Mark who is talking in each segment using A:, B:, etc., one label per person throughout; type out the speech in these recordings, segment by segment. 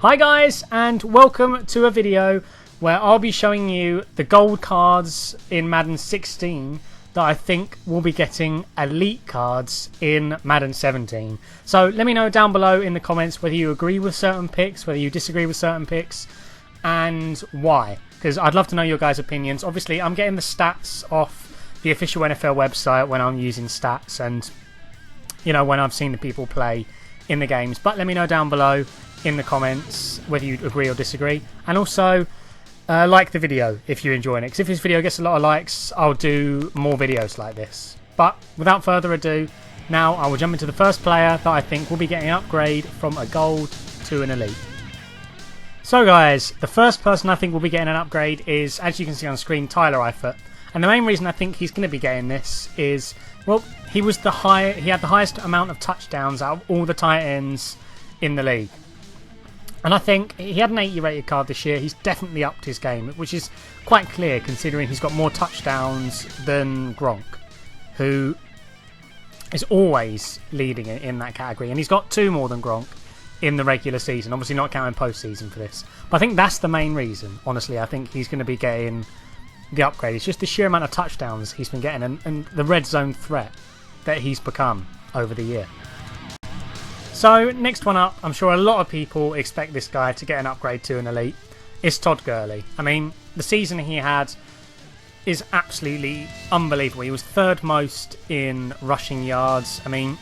A: Hi guys, and welcome to a video where I'll be showing you the gold cards in Madden 16 that I think will be getting elite cards in Madden 17. So let me know down below in the comments whether you agree with certain picks, whether you disagree with certain picks, and why. Because I'd love to know your guys' opinions. Obviously, I'm getting the stats off the official NFL website when I'm using stats and, you know, when I've seen the people play in the games. But let me know down below in the comments whether you agree or disagree, and also like the video if you're enjoying it, because if this video gets a lot of likes I'll do more videos like this. But without further ado, now I will jump into the first player that I think will be getting an upgrade from a gold to an elite. So guys, the first person I think will be getting an upgrade is, as you can see on screen, Tyler Eifert. And the main reason I think he's going to be getting this is, well, he had the highest amount of touchdowns out of all the tight ends in the league. And I think he had an 80 rated card this year. He's definitely upped his game, which is quite clear considering he's got more touchdowns than Gronk, who is always leading in that category. And he's got 2 more than Gronk in the regular season, obviously not counting postseason for this. But I think that's the main reason, honestly. I think he's going to be getting the upgrade. It's just the sheer amount of touchdowns he's been getting and the red zone threat that he's become over the year. So, next one up, I'm sure a lot of people expect this guy to get an upgrade to an elite, is Todd Gurley. I mean, the season he had is absolutely unbelievable. He was 3rd most in rushing yards. I mean,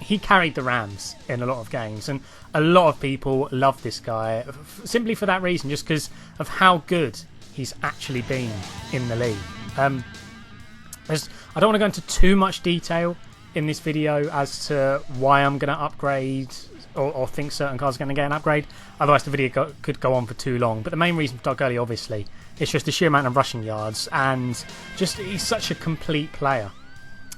A: he carried the Rams in a lot of games, and a lot of people love this guy simply for that reason, just because of how good he's actually been in the league. I don't want to go into too much detail in this video as to why I'm going to upgrade or think certain cards are going to get an upgrade, otherwise the video could go on for too long. But the main reason for Todd Gurley, obviously, is just the sheer amount of rushing yards, and just he's such a complete player.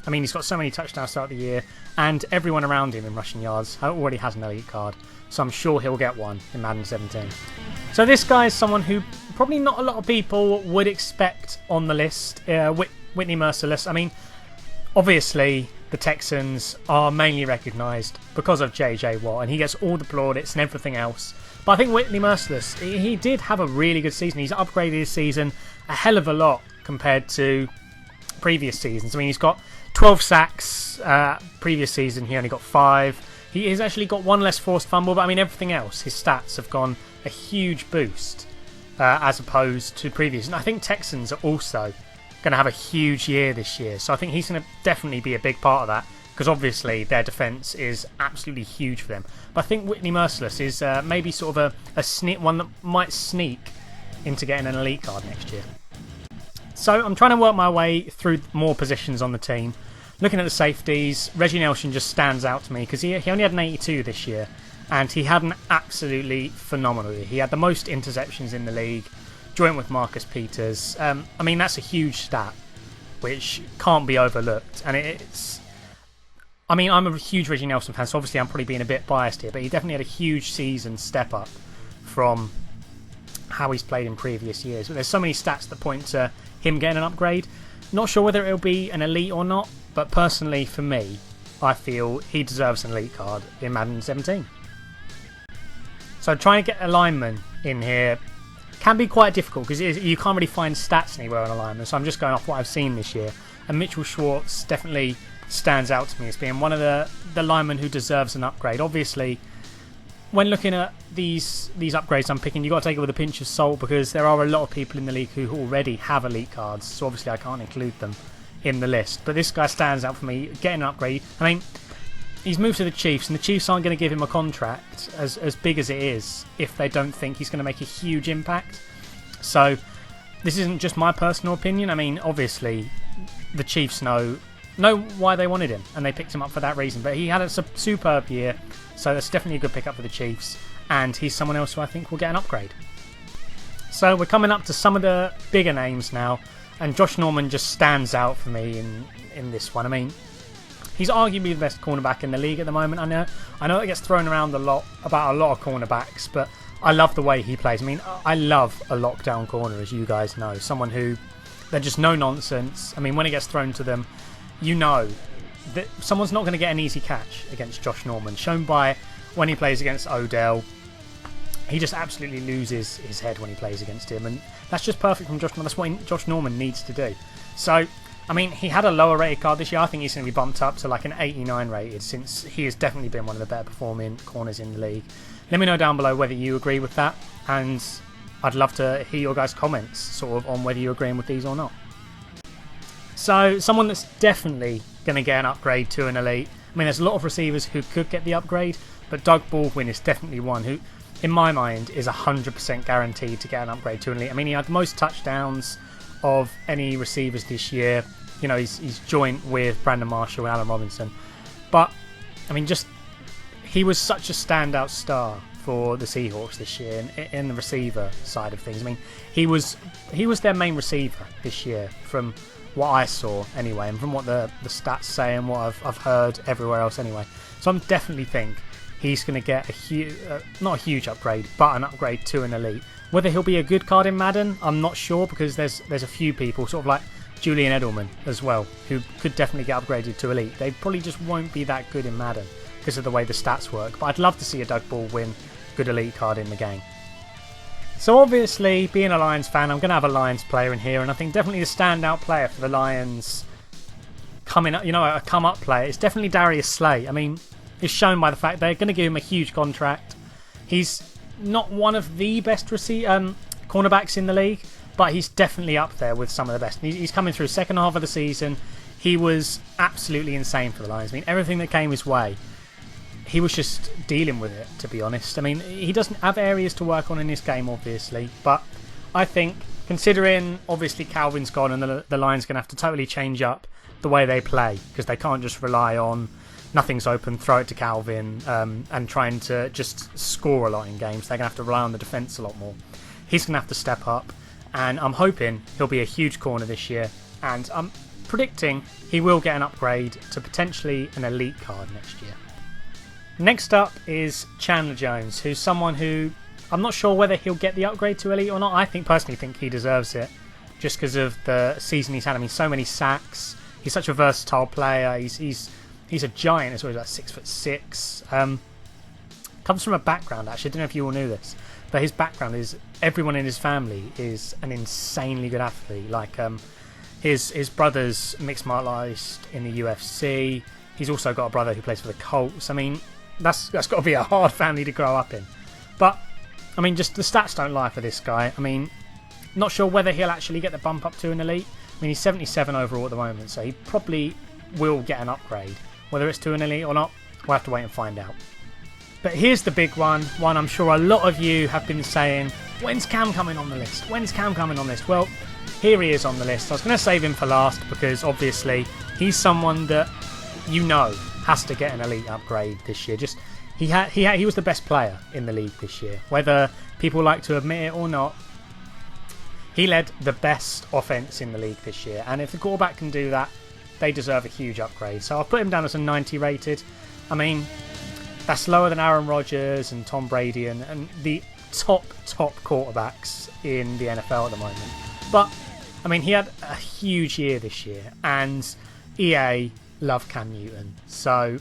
A: I mean, he's got so many touchdowns throughout the year, and everyone around him in rushing yards already has an elite card, so I'm sure he'll get one in Madden 17. So this guy is someone who probably not a lot of people would expect on the list, Whitney Mercilus. I mean, obviously the Texans are mainly recognised because of J.J. Watt, and he gets all the plaudits and everything else. But I think Whitney Mercilus, he did have a really good season. He's upgraded his season a hell of a lot compared to previous seasons. I mean, he's got 12 sacks. Previous season he only got 5. He has actually got 1 less forced fumble, but I mean everything else, his stats have gone a huge boost as opposed to previous. And I think Texans are also going to have a huge year this year, so I think he's going to definitely be a big part of that, because obviously their defence is absolutely huge for them. But I think Whitney Mercilus is maybe sort of one that might sneak into getting an elite card next year. So I'm trying to work my way through more positions on the team. Looking at the safeties, Reggie Nelson just stands out to me because he only had an 82 this year, and he had an absolutely phenomenal year. He had the most interceptions in the league, joint with Marcus Peters. I mean, that's a huge stat which can't be overlooked, and I mean, I'm a huge Reggie Nelson fan, so obviously I'm probably being a bit biased here, but he definitely had a huge season step up from how he's played in previous years. But there's so many stats that point to him getting an upgrade. Not sure whether it'll be an elite or not, but personally for me, I feel he deserves an elite card in Madden 17. So trying to get a lineman in here can be quite difficult because you can't really find stats anywhere on a lineman, so I'm just going off what I've seen this year. And Mitchell Schwartz definitely stands out to me as being one of the linemen who deserves an upgrade. Obviously, when looking at these upgrades I'm picking, you've got to take it with a pinch of salt, because there are a lot of people in the league who already have elite cards, so obviously I can't include them in the list. But this guy stands out for me, getting an upgrade. I mean, he's moved to the Chiefs, and the Chiefs aren't going to give him a contract as big as it is if they don't think he's going to make a huge impact. So this isn't just my personal opinion. I mean, obviously the Chiefs know why they wanted him, and they picked him up for that reason. But he had a superb year, so that's definitely a good pickup for the Chiefs, and he's someone else who I think will get an upgrade. So we're coming up to some of the bigger names now, and Josh Norman just stands out for me in this one. I mean, he's arguably the best cornerback in the league at the moment. I know it gets thrown around a lot about a lot of cornerbacks, but I love the way he plays. I mean, I love a lockdown corner, as you guys know. Someone who, they're just no nonsense. I mean, when it gets thrown to them, you know that someone's not going to get an easy catch against Josh Norman, shown by when he plays against Odell. he just absolutely loses his head when he plays against him, and that's just perfect from Josh Norman. That's what Josh Norman needs to do. So, I mean, he had a lower rated card this year. I think he's going to be bumped up to like an 89 rated, since he has definitely been one of the better performing corners in the league. Let me know down below whether you agree with that, and I'd love to hear your guys' comments sort of on whether you're agreeing with these or not. So, someone that's definitely going to get an upgrade to an elite. I mean, there's a lot of receivers who could get the upgrade, but Doug Baldwin is definitely one who, in my mind, is 100% guaranteed to get an upgrade to an elite. I mean, he had the most touchdowns of any receivers this year. You know, he's joint with Brandon Marshall and Allen Robinson. But, I mean, he was such a standout star for the Seahawks this year in the receiver side of things. I mean, he was their main receiver this year from what I saw anyway, and from what the stats say and what I've heard everywhere else anyway. So I definitely think he's going to get not a huge upgrade, but an upgrade to an elite. Whether he'll be a good card in Madden, I'm not sure, because there's a few people, sort of like Julian Edelman as well, who could definitely get upgraded to elite. They probably just won't be that good in Madden because of the way the stats work, but I'd love to see a Doug Baldwin good elite card in the game. So obviously, being a Lions fan, I'm going to have a Lions player in here, and I think definitely the standout player for the Lions coming up, a come-up player, is definitely Darius Slay. I mean, it's shown by the fact they're going to give him a huge contract. He's not one of the best cornerbacks in the league, but he's definitely up there with some of the best. He's coming through second half of the season. He was absolutely insane for the Lions. I mean, everything that came his way, he was just dealing with it, to be honest. I mean, he doesn't have areas to work on in this game, obviously, but I think, considering obviously Calvin's gone and the Lions going to have to totally change up the way they play, because they can't just rely on nothing's open, throw it to Calvin, and trying to just score a lot in games. They're going to have to rely on the defence a lot more. He's going to have to step up, and I'm hoping he'll be a huge corner this year, and I'm predicting he will get an upgrade to potentially an elite card next year. Next up is Chandler Jones, who's someone who I'm not sure whether he'll get the upgrade to elite or not. I personally think he deserves it, just because of the season he's had. I mean, so many sacks. He's such a versatile player. He's a giant as well. He's like 6'6". Comes from a background, actually, I don't know if you all knew this, but his background is everyone in his family is an insanely good athlete. Like his brother's mixed martial artist in the UFC. He's also got a brother who plays for the Colts. I mean, that's got to be a hard family to grow up in. But I mean, just the stats don't lie for this guy. I mean, not sure whether he'll actually get the bump up to an elite. I mean, he's 77 overall at the moment, so he probably will get an upgrade. Whether it's to an elite or not, we'll have to wait and find out. But here's the big one I'm sure a lot of you have been saying, when's Cam coming on the list? When's Cam coming on the list? Well, here he is on the list. I was going to save him for last because obviously he's someone that has to get an elite upgrade this year. Just he was the best player in the league this year. Whether people like to admit it or not, he led the best offense in the league this year. And if the quarterback can do that, they deserve a huge upgrade. So I've put him down as a 90 rated. I mean, that's lower than Aaron Rodgers and Tom Brady and the top quarterbacks in the NFL at the moment. But I mean, he had a huge year this year, and EA love Cam Newton, so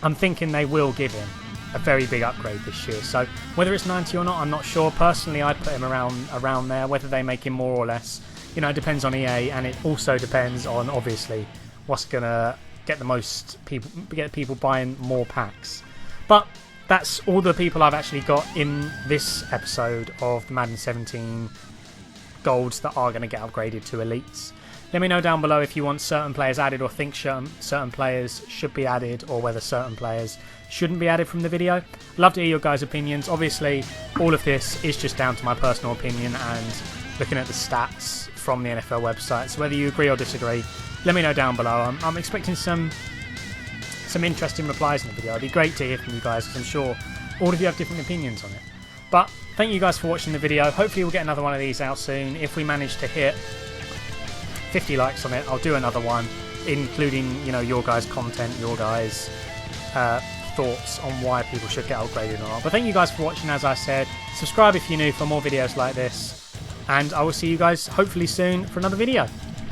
A: I'm thinking they will give him a very big upgrade this year. So whether it's 90 or not, I'm not sure. Personally, I'd put him around there. Whether they make him more or less, it depends on EA, and it also depends on obviously what's gonna get the most people, get people buying more packs. But that's all the people I've actually got in this episode of the Madden 17 golds that are going to get upgraded to elites. Let me know down below if you want certain players added, or think certain players should be added, or whether certain players shouldn't be added from the video. Love to hear your guys' opinions. Obviously, all of this is just down to my personal opinion and looking at the stats from the NFL website. So whether you agree or disagree, let me know down below. I'm expecting some interesting replies in the video. It'd be great to hear from you guys, because I'm sure all of you have different opinions on it. But thank you guys for watching the video. Hopefully we'll get another one of these out soon. If we manage to hit 50 likes on it, I'll do another one, including your guys' content, your guys' thoughts on why people should get upgraded or not. But thank you guys for watching. As I said, subscribe if you're new for more videos like this, and I will see you guys hopefully soon for another video.